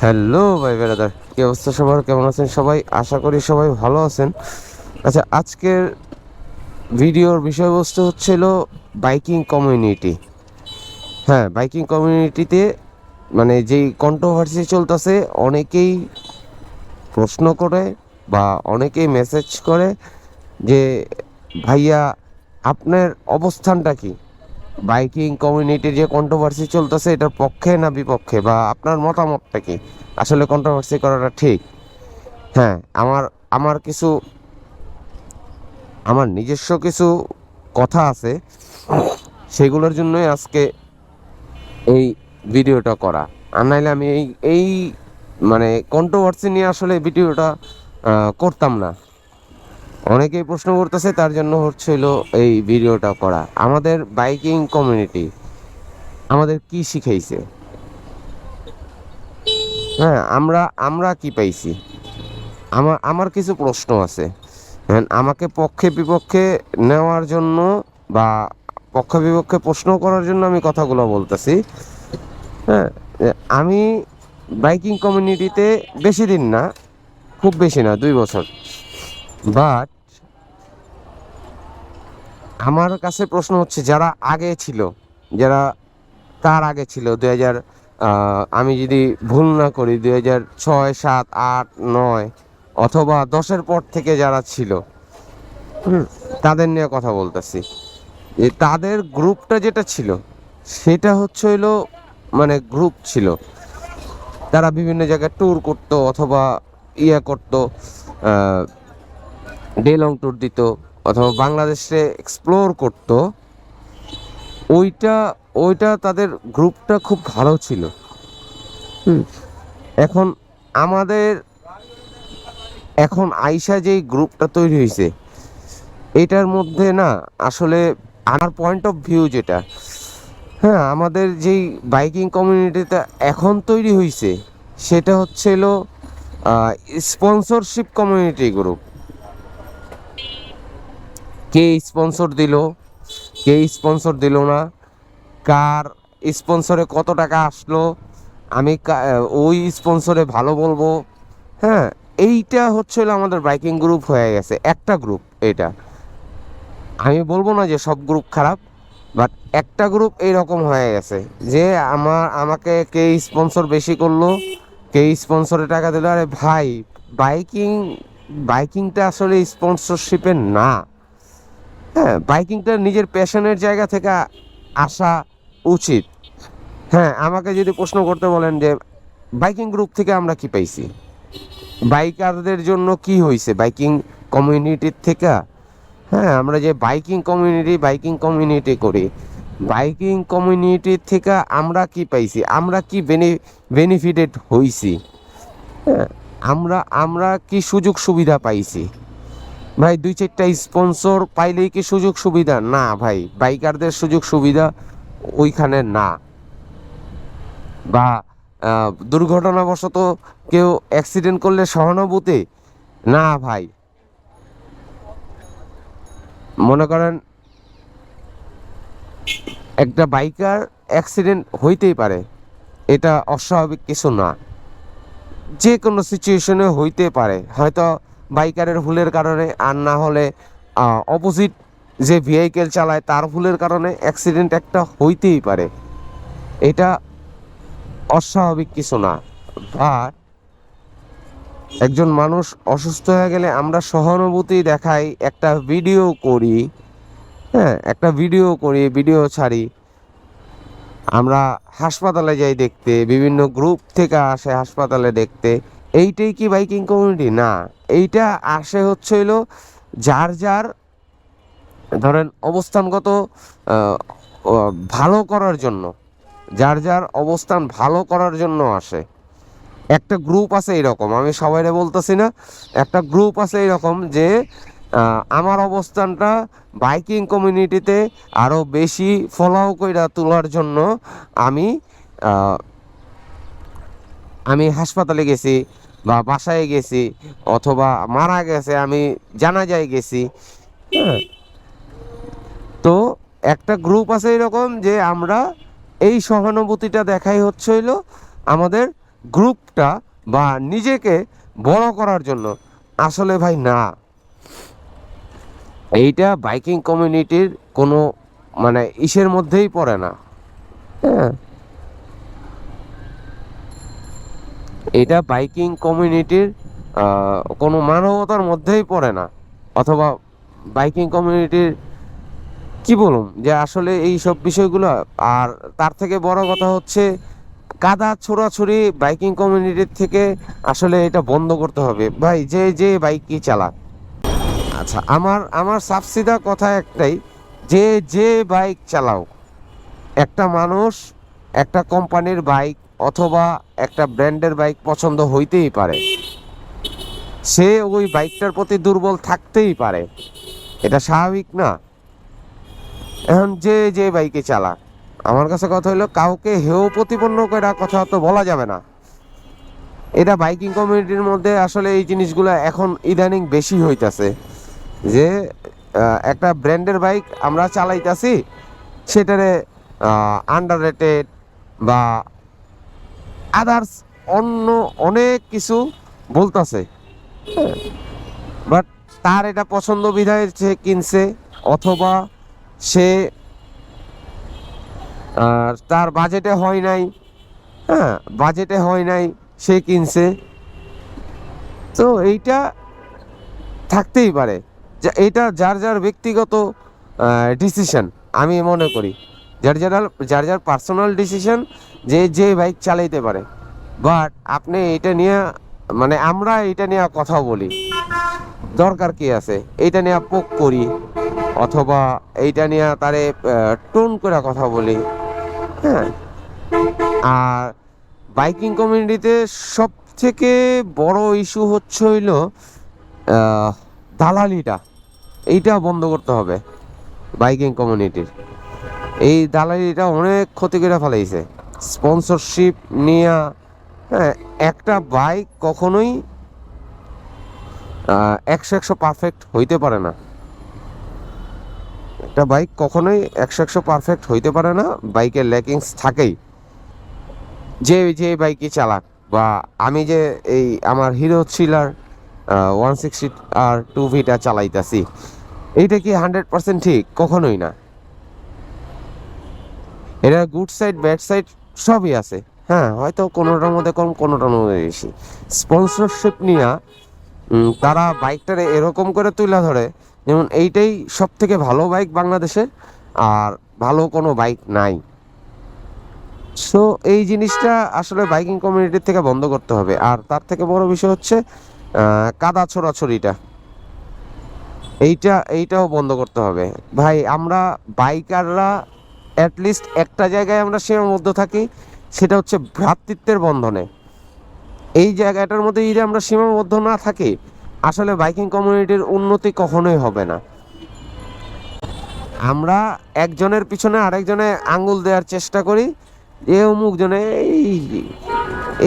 Hello ভাই brother, কি অবস্থা সবার? কেমন আছেন সবাই? আশা করি সবাই ভালো আছেন। আচ্ছা, আজকের ভিডিওর বিষয়বস্তু হচ্ছিল বাইকিং কমিউনিটি। হ্যাঁ, বাইকিং কমিউনিটিতে মানে যেই কন্ট্রোভার্সি চলতেছে, অনেকেই প্রশ্ন করে বা অনেকেই মেসেজ করে যে ভাইয়া আপনার অবস্থানটা কি? বাইকিং কমিউনিটির যে কন্ট্রোভার্সি চলতেছে এটার পক্ষে না বিপক্ষে, বা আপনার মতামতটা কি? আসলে কন্ট্রোভার্সি করাটা ঠিক? হ্যাঁ, আমার আমার কিছু আমার নিজস্ব কিছু কথা আছে, সেগুলোর জন্যই আজকে এই ভিডিওটা করা। আর নাইলে আমি এই মানে কন্ট্রোভার্সি নিয়ে আসলে ভিডিওটা করতাম না। অনেকেই প্রশ্ন করতেছে, তার জন্য হচ্ছিল এই ভিডিওটা করা। আমাদের বাইকিং কমিউনিটি আমাদের কি শিখাইছে? হ্যাঁ, আমরা আমরা কি পাইছি? আমার আমার কিছু প্রশ্ন আছে। আমাকে পক্ষে বিপক্ষে নেওয়ার জন্য বা পক্ষে বিপক্ষে প্রশ্ন করার জন্য আমি কথাগুলো বলতেছি। হ্যাঁ, আমি বাইকিং কমিউনিটিতে বেশি দিন না, খুব বেশি না, 2 বছর। বাট আমার কাছে প্রশ্ন হচ্ছে, যারা আগে ছিল, যারা তার আগে ছিল 2000, আমি যদি ভুল না করি 2006, 7, 8, 9 অথবা 10-এর পর থেকে যারা ছিল, তাদের নিয়ে কথা বলতেছি। যে তাদের গ্রুপটা যেটা ছিল, সেটা হচ্ছে হইলো মানে গ্রুপ ছিল। তারা বিভিন্ন জায়গায় ট্যুর করতো অথবা করতো, ডে লং ট্যুর দিত অথবা বাংলাদেশে এক্সপ্লোর করতো। ওইটা ওইটা তাদের গ্রুপটা খুব ভালো ছিল। হুম। এখন আমাদের এখন আইসা যেই গ্রুপটা তৈরি হয়েছে, এটার মধ্যে না আসলে আমার পয়েন্ট অফ ভিউ যেটা, হ্যাঁ, আমাদের যেই বাইকিং কমিউনিটিটা এখন তৈরি হয়েছে, সেটা হচ্ছিল স্পন্সরশিপ কমিউনিটি গ্রুপ। কে স্পন্সর দিল, কে স্পন্সর দিল না, কার স্পন্সরে কত টাকা আসলো, আমি ওই স্পন্সরে ভালো বলবো। হ্যাঁ, এইটা হচ্ছিল আমাদের বাইকিং গ্রুপ হয়ে গেছে, একটা গ্রুপ এটা। আমি বলবো না যে সব গ্রুপ খারাপ, বাট একটা গ্রুপ এইরকম হয়ে গেছে যে আমাকে কে স্পন্সর বেশি করলো, কে স্পন্সরে টাকা দিল। আরে ভাই, বাইকিং বাইকিংটা আসলে স্পন্সরশিপের না। হ্যাঁ, বাইকিংটা নিজের প্যাশনের জায়গা থেকে আসা উচিত। হ্যাঁ, আমাকে যদি প্রশ্ন করতে বলেন যে বাইকিং গ্রুপ থেকে আমরা কি পাইছি, বাইকারদের জন্য কি হয়েছে বাইকিং কমিউনিটির থেকে? হ্যাঁ, আমরা যে বাইকিং কমিউনিটি করি, বাইকিং কমিউনিটির থেকে আমরা কি পাইছি, আমরা কি বেনিফিটেড হইছি? হ্যাঁ, আমরা আমরা কি সুযোগ সুবিধা পাইছি? ভাই, 2-4টা স্পন্সর পাইলেই কি সুযোগ সুবিধা? না ভাই, বাইকারদের সুযোগ সুবিধা ওইখানে না। বা দুর্ঘটনাবশত কেউ অ্যাক্সিডেন্ট করলে সহানুভূতি? না ভাই। মনে করেন একটা বাইকার অ্যাক্সিডেন্ট হইতেই পারে, এটা অস্বাভাবিক কিছু না। যে কোনো সিচুয়েশনে হইতে পারে, হয়তো বাইকারের ভুলের কারণে, আর না হলে অপোজিট যে ভেহিকেল চালায় তার ভুলের কারণে অ্যাক্সিডেন্ট একটা হইতেই পারে। এটা অস্বাভাবিক কিছু না। বাট একজন মানুষ অসুস্থ হয়ে গেলে আমরা সহানুভূতি দেখাই, একটা ভিডিও করি। হ্যাঁ, একটা ভিডিও করি, ভিডিও ছাড়ি। আমরা হাসপাতালে যাই দেখতে, বিভিন্ন গ্রুপ থেকে আসে হাসপাতালে দেখতে। এইটাই কি বাইকিং কমিউনিটি? না। এইটা আসে হচ্ছিল যার যার ধরেন অবস্থানগত আহ, ভালো করার জন্য, যার যার অবস্থান ভালো করার জন্য আসে। একটা গ্রুপ আছে এরকম, আমি সবাইরে বলতেছি না, একটা গ্রুপ আছে এরকম যে আমার অবস্থানটা বাইকিং কমিউনিটিতে আরও বেশি ফলো কইরা তোলার জন্য আমি আহ, আমি হাসপাতালে গেছি বা বাসায় গেছি, অথবা মারা গেছে আমি জানাজায় গেছি। হ্যাঁ, তো একটা গ্রুপ আছে এরকম যে আমরা এই সহানুভূতিটা দেখাই হচ্ছে হইলো আমাদের গ্রুপটা বা নিজেকে বড় করার জন্য। আসলে ভাই না, এইটা বাইকিং কমিউনিটির কোনো মানে ইসের মধ্যেই পড়ে না। হ্যাঁ, এটা বাইকিং কমিউনিটির কোনো মানবতার মধ্যেই পড়ে না, অথবা বাইকিং কমিউনিটির কি বলুম যে আসলে এই সব বিষয়গুলো। আর তার থেকে বড় কথা হচ্ছে কাদা ছোড়াছুড়ি বাইকিং কমিউনিটির থেকে আসলে এটা বন্ধ করতে হবে ভাই, যে যে বাইকই চালাক। আচ্ছা, আমার আমার সাফসিধা কথা একটাই, যে যে বাইক চালাও, একটা মানুষ একটা কোম্পানির বাইক অথবা একটা ব্র্যান্ডের বাইক পছন্দ হইতেই পারে, সে ওই বাইকটার প্রতি দুর্বল থাকতেই পারে, এটা স্বাভাবিক না? এখন যে যে বাইকে চালাক, আমার কাছে কথা হলো কাউকে হেয় প্রতিপন্ন করে কথা তো বলা যাবে না। এটা বাইকিং কমিউনিটির মধ্যে আসলে এই জিনিসগুলো এখন ইদানিং বেশি হইতাছে, যে একটা ব্র্যান্ডের বাইক আমরা চালাইতাছি, সেটারে আন্ডার রেটেড বা আদার্স অন্য অনেক কিছু বলতাছে। বাট তার এটা পছন্দ বিধায় সে কিনছে, অথবা সে তার বাজেটে হয় নাই, হ্যাঁ বাজেটে হয় নাই, সে কিনছে। তো এইটা থাকতেই পারে, এটা যার যার ব্যক্তিগত ডিসিশন, আমি মনে করি যার যার যার যার পার্সোনাল ডিসিশন, যে যে বাইক চালাইতে পারে। বাট আপনি এটা নিয়ে মানে আমরা এটা নিয়ে কথা বলি, দরকার কি আছে এইটা নিয়ে পোক করি, অথবা এইটা নিয়ে তারে টোন করে কথা বলি। হ্যাঁ, আর বাইকিং কমিউনিটিতে সব থেকে বড় ইস্যু হচ্ছে হইলো দালালিটা, এইটা বন্ধ করতে হবে বাইকিং কমিউনিটির। এই দালালিটা অনেক ক্ষতি করে ফেলাইছে, স্পন্সরশিপ নিয়ে। হ্যাঁ, একটা বাইক কখনোই 100 পারফেক্ট হইতে পারে না, একটা বাইক কখনোই 100 পারফেক্ট হইতে পারে না, বাইকের ল্যাকিংস থাকেই, যে যে বাইকই চালাক। বা আমি যে এই আমার হিরো থ্রিলার 160 আর 2Vটা চালাইতাছি, এইটা কি 100% ঠিক? কখনোই না। এটা গুড সাইড ব্যাড সাইড সবই আছে। হ্যাঁ, হয়তো কোনোটার মধ্যে কম, কোনোটার মধ্যে বেশি। স্পন্সরশিপ নিয়ে তারা বাইকটারে এরকম করে তুলে ধরে যেমন এইটাই সব থেকে ভালো বাইক বাংলাদেশের, আর ভালো কোনো বাইক নাই। সো এই জিনিসটা আসলে বাইকিং কমিউনিটির থেকে বন্ধ করতে হবে। আর তার থেকে বড় বিষয় হচ্ছে কাদা ছোড়াছড়িটা, এইটাও বন্ধ করতে হবে ভাই। আমরা বাইকাররা অ্যাটলিস্ট একটা জায়গায় আমরা সীমাবদ্ধ থাকি, সেটা হচ্ছে ভ্রাতৃত্বের বন্ধনে। এই জায়গাটার মধ্যে যদি আমরা সীমাবদ্ধ না থাকি, আসলে বাইকিং কমিউনিটির উন্নতি কখনোই হবে না। আমরা একজনের পিছনে আরেকজনে আঙ্গুল দেওয়ার চেষ্টা করি, এ অমুক জনে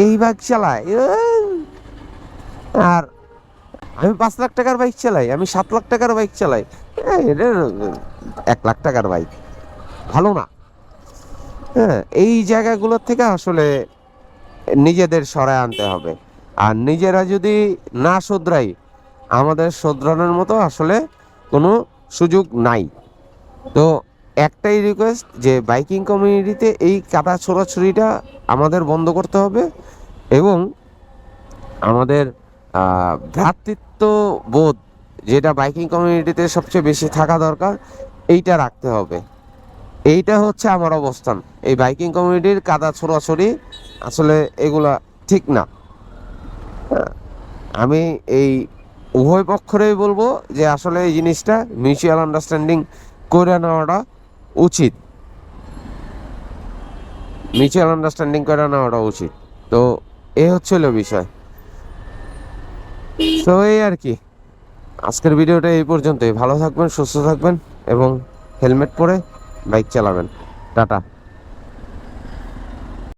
এই বাইক চালায়, আর আমি 5 লাখ টাকার বাইক চালাই, আমি 7 লাখ টাকার বাইক চালাই, এটা 1 লাখ টাকার বাইক, ভালো না। হ্যাঁ, এই জায়গাগুলোর থেকে আসলে নিজেদের সরায় আনতে হবে। আর নিজেরা যদি না শোধরাই, আমাদের শোধরানোর মতো আসলে কোনো সুযোগ নাই। তো একটাই রিকোয়েস্ট, যে বাইকিং কমিউনিটিতে এই কাদা ছোড়াছুড়িটা আমাদের বন্ধ করতে হবে, এবং আমাদের ভ্রাতৃত্ব বোধ, যেটা বাইকিং কমিউনিটিতে সবচেয়ে বেশি থাকা দরকার, এইটা রাখতে হবে। এইটা হচ্ছে আমার অবস্থান। এই বাইকিং কমিউনিটির কাদা ছোড়াছড়ি আসলে এগুলা ঠিক না। আমি এই উভয় পক্ষেরই বলবো যে আসলে এই জিনিসটা মিউচুয়াল আন্ডারস্ট্যান্ডিং করে নেওয়াটা উচিত, মিউচুয়াল আন্ডারস্ট্যান্ডিং করে নেওয়াটা উচিত। তো এই হচ্ছিল বিষয়। তো এই আর কি, আজকের ভিডিওটা এই পর্যন্তই। ভালো থাকবেন, সুস্থ থাকবেন, এবং হেলমেট পরে বাইক চালাবেন। টাটা।